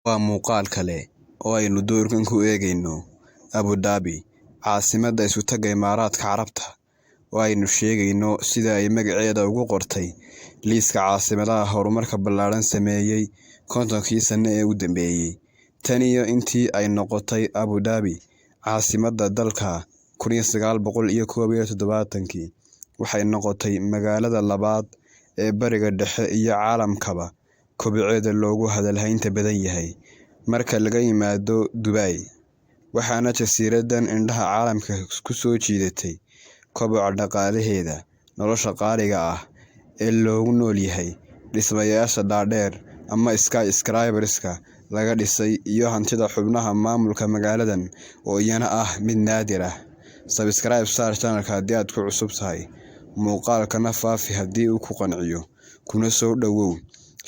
Waa muuqaal kale oo aynu doorkan ku eegayno Abu Dhabi, caasimadda isu taga Imaaraadka Carabta, oo aynu sheegayno sida ay magaceeda ugu qortay liiska caasimadaha horumarka ballaaran sameeyay 50kii sano ee u dambeeyay. Tan iyo intii ay noqotay Abu Dhabi caasimadda dalka 1971, waxay noqotay magaalada labaad ee Bariga Dhexe iyo caalamkaba koboceeda loogu hadalhaynta badan yahay marka laga yimaado Dubai, waxaana jasiiraddan indhaha caalamka ku soo jiidatay koboca dhaqaalaheeda, nolosha qaaliga ah ee loogu nool yahay, dhismayaasha dhaadheer ama skyscraperska laga dhisay, iyo hantida xubnaha maamulka magaaladan oo iyana ah mid naadir ah. Subscribe saar channelka haddii aad ku cusub tahay, muuqaalkana faafi haddii uu ku qanciyo, kuna soo dhawow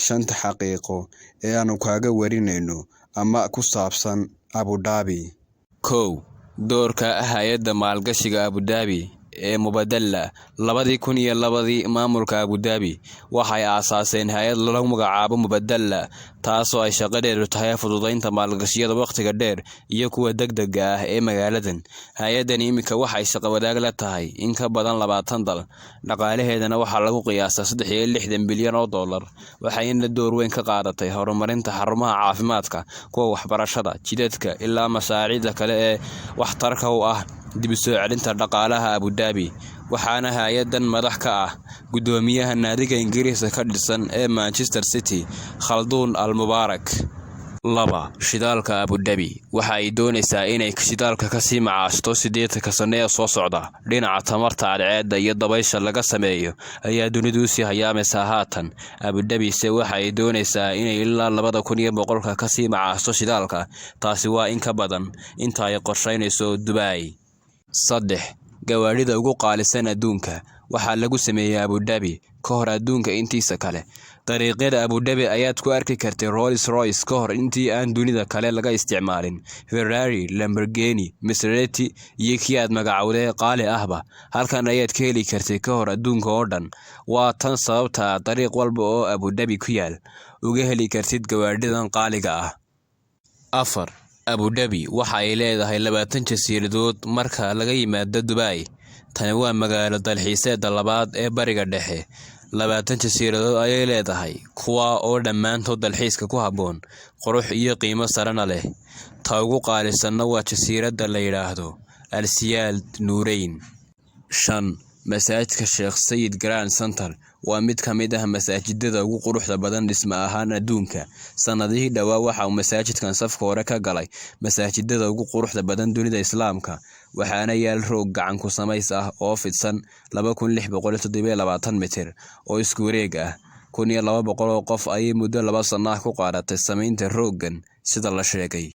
shanta xaqiiqo ee aanu kaaga warinayno ama ku saabsan Abu Dhabi. 1. Doorka hay'adda maalgashiga Abu Dhabi ee Mubadala 2002 maamulka Abu Dhabi waxay aasaaseen hay'ad lagu magacaabo Mubadala, taasoo ay shaqadeedu tahay fududeynta maalgashiyada waqtiga dheer iyo kuwa degdega ah ee magaaladan. Hay'addan iminka waxay shaqo wadaag la tahay in ka badan 20 dal, dhaqaalaheedana waxaa lagu qiyaasaa $63 bilyan, waxayna door weyn ka qaadatay horumarinta xarumaha caafimaadka, kuwa waxbarashada, jidadka, ilaa mashaariicda kale ee waxtarka u ah dib u soo celinta dhaqaalaha Abu Dhabi. Waxaana hay'addan madax ka ah gudoomiyaha naadiga Ingiriiska ka dhisan ee Manchester City, Khaldoon Al-Mubarak. 2. Shidaalka Abu Dhabi waxa ay doonaysaa inay shidaalka ka sii macaashto 80 sano ee soo socda. Dhinaca tamarta cadceedda iyo dabaysha laga sameeyo ayaa dunidu sii hayaamaysa haatan. Abu Dhabi se waxa ay doonaysaa inay ilaa 2100 ka sii macaashto shidaalka. Taasi waa in ka badan inta ay qorsheynayso Dubai. 3. Gawaarida ugu qaalisan adduunka waxaa lagu sameeyay Abu Dhabi ka hor adduunka intiisa kale. Dariiqyada Abu Dhabi ayaad ku arki kartay Rolls-Royce ka hor intii aan dunida kale laga isticmaalin, Ferrari, Lamborghini, Maserati iyo kii aad magacowday qaali ahba. Halkan ayaad ka heli kartay ka hor adduunka oo dhan. Waa tan sababta dariiq walba oo Abu Dhabi ku yaal uga heli kartid gawaaridan qaaliga ah. 4. Abu Dhabi waxa ay leedahay 20 jasiiradood marka laga yimaado Dubai. Tani waa magaalo dalxiiseedda labaad ee Bariga Dhexe. 20 jasiiradood ayay leedahay, kuwa oo dhammaantood dalxiiska ku habboon, qurux iyo qiimo sarena leh. Ta ugu qaalisanna waa jasiiradda la yiraahdo Al-Siyaad Nuurayn. 5. Masaajidka Sheikh Zayed Grand Center waa mid ka mid ah masaajidada ugu quruxda badan dhisme ahaan adduunka. Sanadihii dhawaa waxa uu masaajidkan safka hore ka galay masaajidada ugu quruxda badan dunida Islaamka, waxaana yaal roog gacan ku samays ah oo fidsan 2627 mitir oo isku wareeg ah. 1200 qof ayay muddo 2 sano ah ku qaadatay samaynta rooggan sida la sheegay.